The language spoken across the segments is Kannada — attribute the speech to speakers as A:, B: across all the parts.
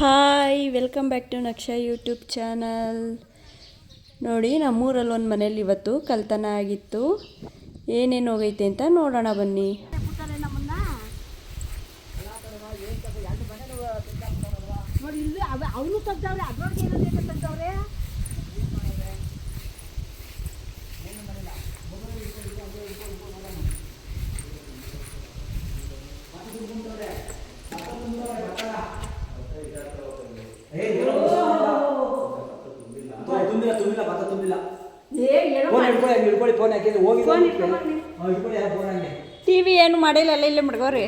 A: Hi welcome back to Naksha YouTube channel. ನೋಡಿ ನಮ್ಮೂರಲ್ಲಿ ಒಂದು ಮನೇಲಿ ಇವತ್ತು ಕಳ್ತನ ಆಗಿತ್ತು. ಏನೇನು ಹೋಗೈತೆ ಅಂತ ನೋಡೋಣ ಬನ್ನಿ. ಟಿವಿ ಏನು ಮಾಡಿಲ್ಲ, ಇಲ್ಲೇ ಮಡ್ಗೋರಿ.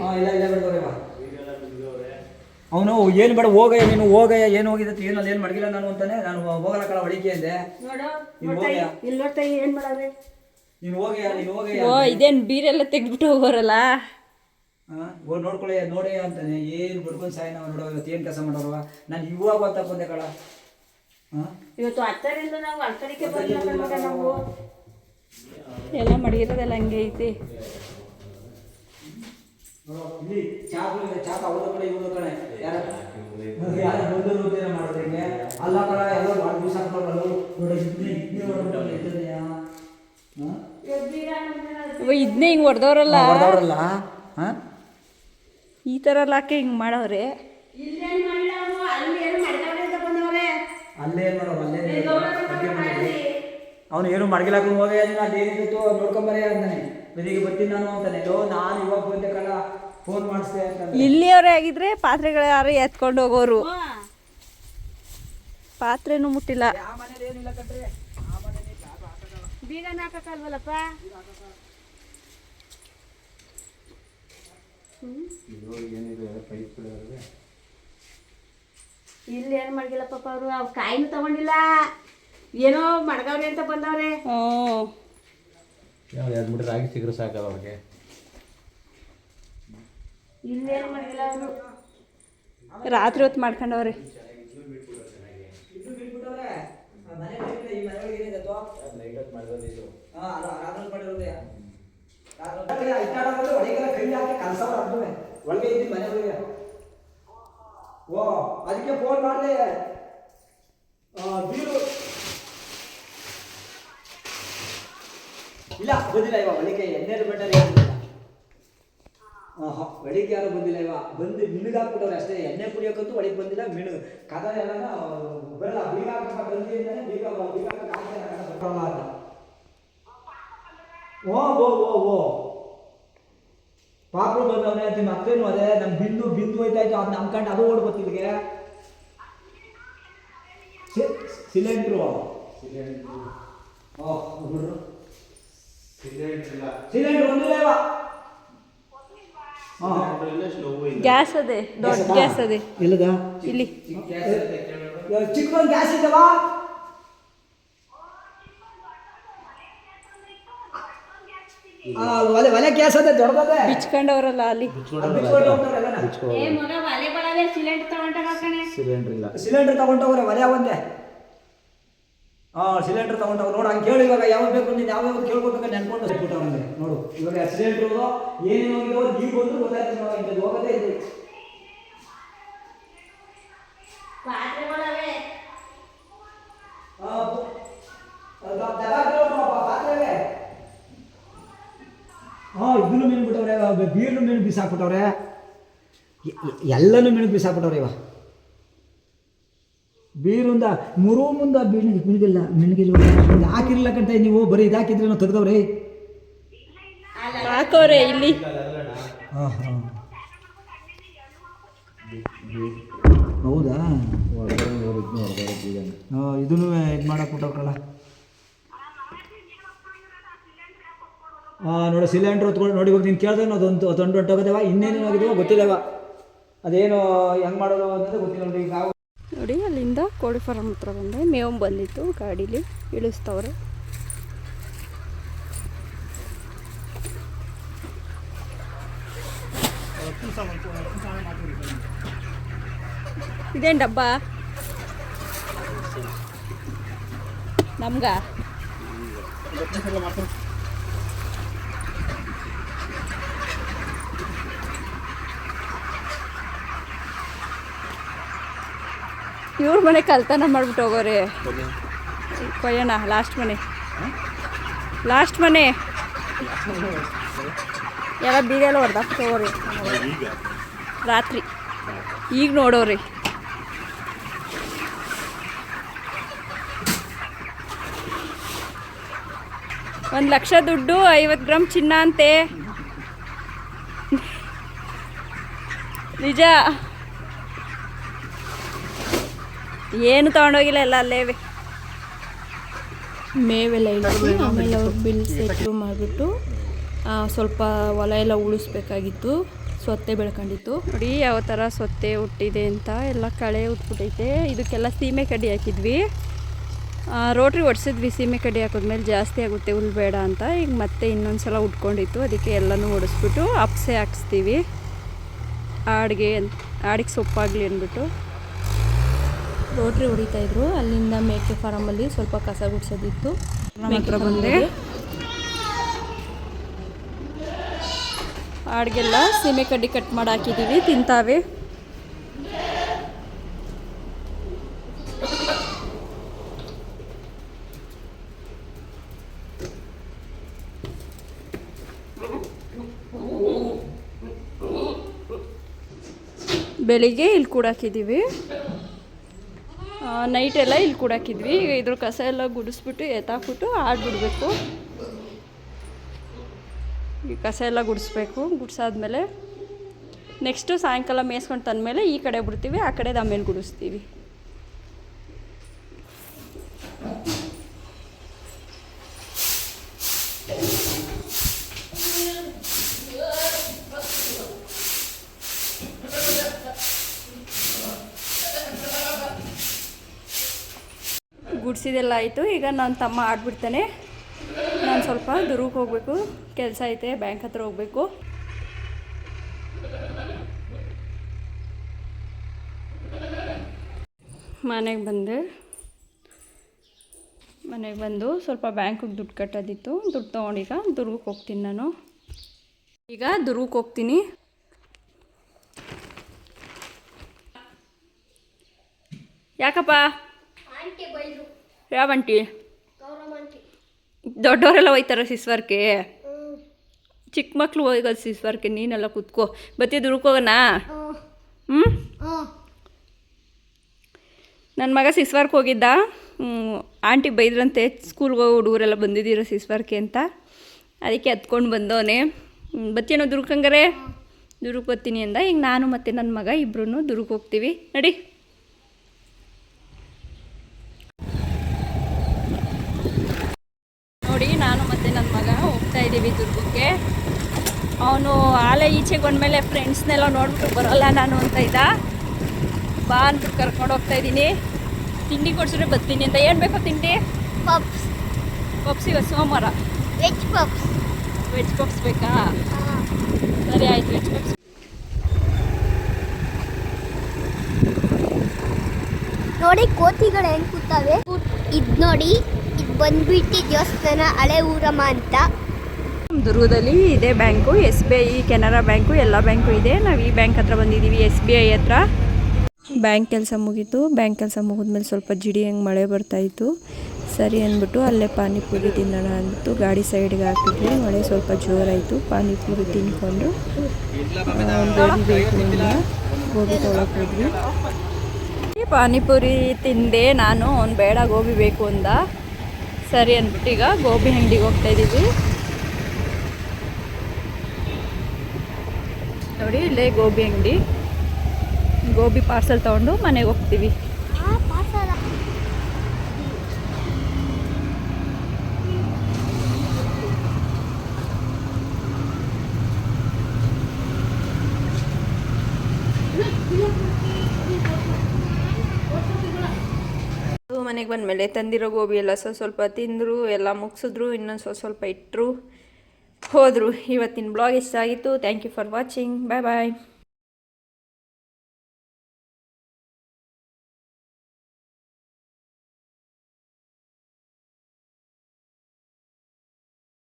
B: ಅವನು ಏನು ಬೇಡ ಹೋಗಯ್ಯ, ನೀನು ಹೋಗಯ್ಯ, ಏನು ಹೋಗಿದೆ ಏನು ಅಲ್ಲಿ ಏನು ಮಡಗಿಲ್ಲ ನಾನು ಅಂತಾನೆ. ನಾನು ಹೋಗಲ್ಲ ಕಳ ಹೊಡಿಕೆ ಅಂದೆ. ನೀನು ಹೋಗಯ್ಯ, ನೀನು ಹೋಗಯ್ಯ, ನೀನು ಹೋಗಯ್ಯ.
A: ಓ ಇದೇನು ಬೀರೆಲ್ಲ ತೆಗೆದ್ಬಿಟ್ಟು ಹೋಗೋರಲ್ಲ.
B: ನೋಡ್ಕೊಳ್ಳಯ್ಯ ನೋಡಯ್ಯ ಅಂತಾನೆ. ಏನು ಬಡ್ಕೊಂಡು ಸಾಯಿ ನಾವು ನೋಡೋ ಇವತ್ತು ಏನು ಕೆಲಸ ಮಾಡೋರವ. ನಾನು ಇವಾಗ ಅಂತ ಬಂದೆ ಕಳ.
A: ಇವತ್ತು ಹತ್ತರಿಂದ ನಾವು ಅಳ್ತಡಿಕೆ ಬರಲಿಲ್ಲ. ನಾವು ಎಲ್ಲ ಮಡಗಿರೋದೆಲ್ಲ ಹಂಗೆ ಐತಿ.
B: ಇಲ್ಲಿ ಚಾಕ ಅವ್ರ ಕಡೆ ಇವ್ರ ಕಡೆ ಯಾರು ಬಂದು ಮಾಡೋದಂಗೆ ಅಲ್ಲ ಕಳ ಎಲ್ಲ ಮಾಡಿ ಬೀಸಾಕ್ಬಾರ್ದು.
A: ಇದನ್ನೇ ಹಿಂಗೆ ಹೊಡೆದವ್ರಲ್ಲ, ಈ ಥರ ಎಲ್ಲ ಹಾಕಿ ಹಿಂಗೆ ಮಾಡವ್ರೆ.
B: ಅಲ್ಲೇ ಏನು ಮಾಡೋರು, ಅಲ್ಲೇ ಅವನು ಏನು ಮಡಗಿಲಾಕ ಹೋಗಿ ಅದು ಏನಿತ್ತು ನೋಡ್ಕೊಂಬರೇ ಅಂತಾನೆ. ಬೆಳಿಗ್ಗೆ ಬರ್ತೀನಿ ನಾನು ಅಂತಾನೆ. ನಾನು ಇವಾಗ ಬಂದೆ ಕಲ ಫೋನ್ ಮಾಡಿಸ್ದೆ ಅಂತ.
A: ಇಲ್ಲಿಯವರೇ ಆಗಿದ್ರೆ ಪಾತ್ರೆಗಳು ಯಾರು ಎತ್ಕೊಂಡು ಹೋಗೋರು. ಪಾತ್ರೆನೂ ಮುಟ್ಟಿಲ್ಲ. ಬೀಗನ ಹಾಕಲ್ವಲ್ಲಪ್ಪ. ಇಲ್ಲಿ ಏನು ಮಡಗಿಲ್ಲ ಪಾಪ ಅವರು. ಅವ್ರು ಕಾಯಿನೂ ತಗೊಂಡಿಲ್ಲ, ಏನೋ ಮಡಗವ್ರೆ ಅಂತ ಬಂದವ್ರೆ.
C: ರಾಗಿ ಸಿಗ್ರೆ ಸಾಕಲ್ಲ ಅವ್ರಿಗೆ.
A: ಇಲ್ಲೇನು ಮಾಡಿಲ್ಲ ಅವರು. ರಾತ್ರಿ ಹೊತ್ತು ಮಾಡ್ಕೊಂಡವ್ರೆ.
B: ಓ ಅದಕ್ಕೆ ಫೋನ್ ಮಾಡಿದೆ. ಬೀರು ಇಲ್ಲ ಬಂದಿಲ್ಲ ಇವಾಗ. ಒಳಗೆ ಎಣ್ಣೆರು ಬೆಟ್ಟರೆ ಒಳಗೆ ಯಾರು ಬಂದಿಲ್ಲ ಇವಾಗ. ಬಂದು ಮಿಣುಗ್ ಹಾಕ್ಬಿಟ್ಟವ್ರೆ ಅಷ್ಟೇ. ಎಣ್ಣೆ ಕುಡಿಯೋಕ್ಕಂತೂ ಒಳಗೆ ಬಂದಿಲ್ಲ. ಮಿಣುಗ್ ಕದ ಎಲ್ಲ ಬರಲ್ಲ. ಬೀಗ ಹಾಕಪ್ಪ ಬಂದಿ ಅಂತಾನೆ. ಬೀಗ ಬರಲ್ಲ ಅಂತ. ಓ ಪಾಪರು ಬಂದವನೇ ಅಂತ. ಮತ್ತೇನು ಅದೇ ನಮ್ಮ ಬಿಂದು ಹೋಯ್ತಾಯ್ತು. ಅದು ನಮ್ಮ ಕಂಡು ಅದು ಓಡ್ ಗೊತ್ತಿಲ್ಲಿಗೆ. ಸಿಲಿಂಡ್ರು ಸಿಲಿಂಡ್ರು ಒಂದಿಲ್ಲ ಇವ.
A: ಗ್ಯಾಸ್ ಅದೇ, ದೊಡ್ಡ ಗ್ಯಾಸ್ ಅದೇ.
B: ಇಲ್ಲದ
A: ಇಲ್ಲಿ
B: ಚಿಕ್ಕದೊಂದು ಗ್ಯಾಸ್ ಇದ್ದವ. ಒಲೆ ಗ್ಯಾಸ್ ಅದೇ ದೊಡ್ಡದೇ.
A: ಬಿಚ್ಕೊಂಡವ್ರಲ್ಲ ಅಲ್ಲಿ.
B: ಸಿಲಿಂಡರ್ ತಗೊಂಡವ್ರೆ ಒಲೆ ಒಂದೇ. ಸಿಲಿಂಡರ್ ತಗೊಂಡವ್ರು ನೋಡು. ಹಂಗೆ ಕೇಳಿ ಇವಾಗ ಯಾವ್ದು ಬೇಕು ನೀನು ಯಾವ್ಯಾವ ಕೇಳ್ಕೊಬೇಕು ನೆನ್ಕೊಂಡು ಬಿಟ್ಟವ್ರೆ ನೋಡು. ಇವಾಗ ಸಿಲಿಂಡ್ರು ಏನೇನು ಹೋಗಿರೋ ನೀವು ಬಂದು ಗೊತ್ತಾಯ್ತು. ಇಂಥದ್ದು ಹೋಗೋದೇ ಇದು. ಇದನ್ನು ಮೀನು ಬಿಟ್ಟವ್ರೆ. ಬೀರ್ನು ಮೀನು ಬಿಸಾಕ್ಬಿಟ್ಟವ್ರೆ. ಎಲ್ಲನೂ ಮೀನು ಬಿಸಾಕ್ಬಿಟ್ಟವ್ರೆ ಇವ. ಬೀರಿಂದ ಮುರು ಮುಂದೆ ಮಿಣಗಿಲ್ಲ ಹಾಕಿರ್ಲಿಲ್ಲ ಕಂತ. ನೀವು ಬರೀ ಇದಾಕಿದ್ರೆ ನಾವು ತೆಗ್ದವ್ರಿ
A: ಹಾಕೋರೆ ಇಲ್ಲಿ.
B: ಹೌದಾ? ಇದನ್ನು ಇದು ಮಾಡಕ್ಕೆ ಬಿಟ್ಟವ್ರಲ್ಲ. ನೋಡಿ ಸಿಲಿಂಡ್ರ್ ಹೊತ್ಕೊಂಡು ನೋಡಿ. ಇವಾಗ ನೀನು ಕೇಳಿದ್ರೆ ಅದೊಂದು ಹೊಂಟೋಗದೇವ. ಇನ್ನೇನೇನಾಗಿದೆಯೋ ಗೊತ್ತಿಲ್ಲವ. ಅದೇನು ಹೆಂಗೆ ಮಾಡೋದು ಅನ್ನೋದು ಗೊತ್ತಿಲ್ಲ ನೋಡಿ. ಈಗ
A: ನೋಡಿ ಅಲ್ಲಿಂದ ಕೋಳಿ ಫಾರಂ ಹತ್ರ ಬಂದೆ. ಮೇವು ಬಂದಿತ್ತು, ಗಾಡೀಲಿ ಇಳಿಸ್ತವ್ರೆ. ಇದೇನು ಡಬ್ಬ ನಮ್ಗ? ಇವ್ರ ಮನೆ ಕಳ್ತನ ಮಾಡ್ಬಿಟ್ಟು ಹೋಗೋರೆ. ಕೊಯ್ಯೋಣ ಲಾಸ್ಟ್ ಮನೆ ಎಲ್ಲ ಬೀಗೆಲ್ಲ ಹೊಡೆದಾಕ್ಬಿಟ್ಟು ಹೋಗೋರಿ ರಾತ್ರಿ. ಈಗ ನೋಡೋರಿ. $1,00,000 ದುಡ್ಡು, 50 ಗ್ರಾಮ್ ಚಿನ್ನ ಅಂತೆ. ನಿಜ. ಏನು ತಗೊಂಡೋಗಿಲ್ಲ, ಎಲ್ಲ ಅಲ್ಲೇವೆ. ಮೇವೆಲ್ಲ ಇಳಿಸಿ ಆಮೇಲೆ ಅವ್ರು ಬಿಲ್ ಸೆಟ್ಲು ಮಾಡಿಬಿಟ್ಟು ಸ್ವಲ್ಪ ಹೊಲ ಎಲ್ಲ ಉಳಿಸ್ಬೇಕಾಗಿತ್ತು. ಸೊತ್ತೆ ಬೆಳ್ಕೊಂಡಿತ್ತು ನೋಡಿ ಯಾವ ಥರ ಸೊತ್ತೆ ಹುಟ್ಟಿದೆ ಅಂತ. ಎಲ್ಲ ಕಳೆ ಉಟ್ಬಿಟ್ಟೈತೆ. ಇದಕ್ಕೆಲ್ಲ ಸೀಮೆ ಕಡ್ಡಿ ಹಾಕಿದ್ವಿ. ರೋಟ್ರಿ ಒಡಿಸಿದ್ವಿ. ಸೀಮೆ ಕಡ್ಡಿ ಹಾಕಿದ್ಮೇಲೆ ಜಾಸ್ತಿ ಆಗುತ್ತೆ, ಹುಲ್ ಬೇಡ ಅಂತ. ಈಗ ಮತ್ತೆ ಇನ್ನೊಂದು ಸಲ ಉಟ್ಕೊಂಡಿತ್ತು. ಅದಕ್ಕೆ ಎಲ್ಲನೂ ಒಡಿಸ್ಬಿಟ್ಟು ಅಪ್ಸೆ ಹಾಕ್ಸ್ತೀವಿ. ಆಡಿಗೆ ಸೊಪ್ಪಾಗಲಿ ಅಂದ್ಬಿಟ್ಟು ರೋಟ್ರಿ ಹೊಡಿತಾಯಿದ್ರು. ಅಲ್ಲಿಂದ ಮೇಕೆ ಫಾರಮಲ್ಲಿ ಸ್ವಲ್ಪ ಕಸ ಗುಡಿಸೋದಿತ್ತು. ಹತ್ರ ಬಂದೆ. ಆಡಿಗೆಲ್ಲ ಸೀಮೆ ಕಡ್ಡಿ ಕಟ್ ಮಾಡಿ ಹಾಕಿದ್ದೀವಿ, ತಿಂತಾವೆ. ಬೆಳಿಗ್ಗೆ ಇಲ್ಲಿ ಕೂಡಾಕಿದ್ದೀವಿ, ನೈಟೆಲ್ಲ ಇಲ್ಲಿ ಕೂಡಾಕಿದ್ವಿ. ಈಗ ಇದ್ರ ಕಸ ಎಲ್ಲ ಗುಡಿಸ್ಬಿಟ್ಟು ಎತ್ತಾಕ್ಬಿಟ್ಟು ಆಡ್ಬಿಡ್ಬೇಕು. ಈ ಕಸ ಎಲ್ಲ ಗುಡಿಸ್ಬೇಕು. ಗುಡಿಸಾದ್ಮೇಲೆ ನೆಕ್ಸ್ಟು ಸಾಯಂಕಾಲ ಮೇಯ್ಸ್ಕೊಂಡು ತಂದಮೇಲೆ ಈ ಕಡೆ ಬಿಡ್ತೀವಿ, ಆ ಕಡೆದು ಆಮೇಲೆ ಗುಡಿಸ್ತೀವಿ. ಗುಡಿಸಿದೆಲ್ಲ ಆಯಿತು. ಈಗ ನನ್ನ ತಮ್ಮ ಆಡ್ಬಿಡ್ತಾನೆ. ನಾನು ಸ್ವಲ್ಪ ದುರ್ಗಕ್ಕೆ ಹೋಗಬೇಕು, ಕೆಲಸ ಐತೆ, ಬ್ಯಾಂಕ್ ಹತ್ರ ಹೋಗಬೇಕು. ಮನೆಗೆ ಬಂದು ಸ್ವಲ್ಪ ಬ್ಯಾಂಕಿಗೆ ದುಡ್ಡು ಕಟ್ಟೋದಿತ್ತು. ದುಡ್ಡು ತೊಗೊಂಡೀಗ ದುರ್ಗಕ್ಕೆ ಹೋಗ್ತೀನಿ. ನಾನು ಈಗ ದುರ್ಗಕ್ಕೆ ಹೋಗ್ತೀನಿ. ಯಾಕಪ್ಪ? ಯಾವ ಆಂಟಿ? ದೊಡ್ಡವರೆಲ್ಲ ಹೋಯ್ತಾರ ಸಿಸ್ವರ್ಕೆ, ಚಿಕ್ಕ ಮಕ್ಳು ಹೋಗೋದು ಸಿಸ್ವರ್ಕೆ. ನೀನೆಲ್ಲ ಕೂತ್ಕೋ. ಬತ್ತಿ ದುರ್ಗಕ್ಕೆ ಹೋಗೋಣ? ನನ್ನ ಮಗ ಸಿಸ್ವರ್ಕ್ ಹೋಗಿದ್ದ. ಆಂಟಿ ಬೈದ್ರಂತೆ, ಸ್ಕೂಲ್ಗೆ ಹೋಗಿ ಹುಡುಗರೆಲ್ಲ ಬಂದಿದ್ದೀರ ಸಿಸ್ವರ್ಕೆ ಅಂತ. ಅದಕ್ಕೆ ಹತ್ಕೊಂಡು ಬಂದವನೇ. ಬತ್ತೀನೋ ದುರ್ಗಕ್ಕೆ? ಹಂಗಾರೆ ದುರ್ಗಕ್ಕೆ ಬರ್ತೀನಿ ಅಂದ. ಈಗ ನಾನು ಮತ್ತು ನನ್ನ ಮಗ ಇಬ್ಬರೂ ದುರ್ಗಕ್ಕೆ ಹೋಗ್ತೀವಿ. ನಡಿ. ನೋಡಿ, ನಾನು ಮತ್ತು ನನ್ನ ಮಗ ಹೋಗ್ತಾ ಇದ್ದೀವಿ ದುರ್ಗಕ್ಕೆ. ಅವನು ಆಲೆ ಈಚೆಗೆ ಬಂದಮೇಲೆ ಫ್ರೆಂಡ್ಸ್ನೆಲ್ಲ ನೋಡ್ಬಿಟ್ಟು ಬರೋಲ್ಲ ನಾನು ಅಂತ ಇದ್ದ. ಬಾ ಅಂದ್ಬಿಟ್ಟು ಕರ್ಕೊಂಡು ಹೋಗ್ತಾ ಇದ್ದೀನಿ. ತಿಂಡಿ ಕೊಡ್ಸಿದ್ರೆ ಬರ್ತೀನಿ ಅಂತ. ಏನು ಬೇಕೋ ತಿಂಡಿ? ಪಪ್ಸ್ ಇವತ್ತು ಸೋಮವಾರ. ವೆಜ್ ಪಪ್ಸ್ ಬೇಕಾ? ಸರಿ ಆಯ್ತು, ವೆಜ್ ಪಪ್ಸ್.
D: ನೋಡಿ ಕೋತಿಗಳು ಹೆಂಗೆ ಕೂತಾವೆ. ಇದು ನೋಡಿ, ಇದು ಬಂದ್ಬಿಟ್ಟು ದೇವಸ್ಥಾನ ಹಳೆ ಊರಮ್ಮ ಅಂತ.
A: ದುರ್ಗದಲ್ಲಿ ಇದೇ ಬ್ಯಾಂಕು, SBI, ಕೆನರಾ ಬ್ಯಾಂಕು, ಎಲ್ಲ ಬ್ಯಾಂಕು ಇದೆ. ನಾವು ಈ ಬ್ಯಾಂಕ್ ಹತ್ರ ಬಂದಿದ್ದೀವಿ, SBI ಹತ್ರ. ಬ್ಯಾಂಕ್ ಕೆಲಸ ಮುಗೀತು. ಬ್ಯಾಂಕ್ ಕೆಲಸ ಮುಗಿದ್ಮೇಲೆ ಸ್ವಲ್ಪ ಜಿಡಿ ಹಂಗೆ ಮಳೆ ಬರ್ತಾಯಿತ್ತು. ಸರಿ ಅಂದ್ಬಿಟ್ಟು ಅಲ್ಲೇ ಪಾನಿಪುರಿ ತಿನ್ನೋಣ ಅಂದ್ಬಿಟ್ಟು ಗಾಡಿ ಸೈಡ್ಗೆ ಹಾಕಿದ್ವಿ. ಮಳೆ ಸ್ವಲ್ಪ ಜೋರಾಯಿತು. ಪಾನಿಪುರಿ ತಿನ್ಕೊಂಡು ಗೋಬಿ ಬೇಕು ಅಂತ ಗೋಬಿ ತೊಗೊಳಕ್ಕೆ ಹೋದ್ವಿ. ಪಾನಿಪುರಿ ತಿಂದೆ ನಾನು. ಅವ್ನು ಬೇಡ ಗೋಬಿ ಬೇಕು ಅಂದ. ಸರಿ ಅಂದ್ಬಿಟ್ಟು ಈಗ ಗೋಬಿ ಅಂಗಡಿಗೆ ಹೋಗ್ತಾಯಿದ್ದೀವಿ. ನೋಡಿ, ಇಲ್ಲೇ ಗೋಬಿ ಅಂಗಡಿ. ಗೋಬಿ ಪಾರ್ಸಲ್ ತೊಗೊಂಡು ಮನೆಗೆ ಹೋಗ್ತೀವಿ. ಮನೆಗೆ ಬಂದಮೇಲೆ ತಂದಿರೋ ಗೋಬಿ ಎಲ್ಲ ಸ್ವಲ್ಪ ತಿಂದರು, ಎಲ್ಲ ಮುಗಿಸಿದ್ರು, ಇನ್ನೊಂದು ಸ್ವಲ್ಪ ಇಟ್ಟರು, ಹೋದರು. ಇವತ್ತಿನ ಬ್ಲಾಗ್ ಇಷ್ಟ ಆಗಿತ್ತು. Thank you for watching. Bye bye.